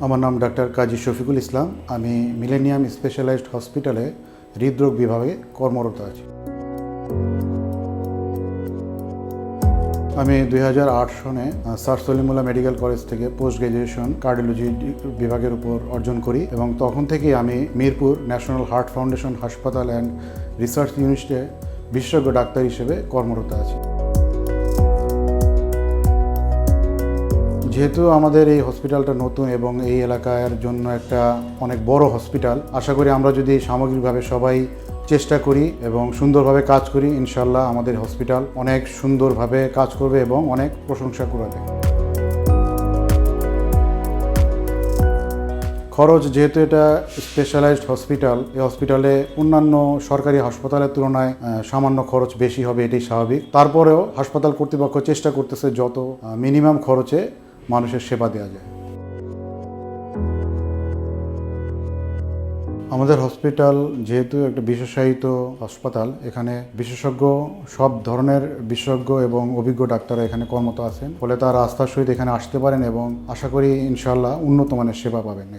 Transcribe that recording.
আমার নাম ডাক্তার কাজী শফিকুল ইসলাম। আমি মিলেনিয়াম স্পেশালাইজড হসপিটালে হৃদরোগ বিভাগে কর্মরত আছি। আমি 2008 সনে স্যার সলিমুল্লাহ মেডিকেল কলেজ থেকে পোস্ট গ্র্যাজুয়েশন কার্ডিওলজি বিভাগের উপর অর্জন করি এবং তখন থেকেই আমি মিরপুর ন্যাশনাল হার্ট ফাউন্ডেশন হাসপাতাল অ্যান্ড রিসার্চ ইউনিটে বিশেষজ্ঞ ডাক্তার হিসেবে কর্মরত আছি। যেহেতু আমাদের এই হসপিটালটা নতুন এবং এই এলাকার জন্য একটা অনেক বড় হসপিটাল, আশা করি আমরা যদি সামগ্রিকভাবে সবাই চেষ্টা করি এবং সুন্দরভাবে কাজ করি, ইনশাল্লাহ আমাদের হসপিটাল অনেক সুন্দরভাবে কাজ করবে এবং অনেক প্রশংসা কুড়াবে। খরচ, যেহেতু এটা স্পেশালাইজড হসপিটাল, এই হসপিটালে অন্যান্য সরকারি হাসপাতালের তুলনায় সামান্য খরচ বেশি হবে, এটাই স্বাভাবিক। তারপরেও হাসপাতাল কর্তৃপক্ষ চেষ্টা করতেছে যত মিনিমাম খরচে মানুষের সেবা দেওয়া যায়। আমাদের হসপিটাল যেহেতু একটা বিশেষায়িত হাসপাতাল, এখানে বিশেষজ্ঞ, সব ধরনের বিশেষজ্ঞ এবং অভিজ্ঞ ডাক্তাররা এখানে কর্মরত আছেন, ফলে তারা আস্থার সহিত এখানে আসতে পারেন এবং আশা করি ইনশাআল্লাহ উন্নত মানের সেবা পাবেন।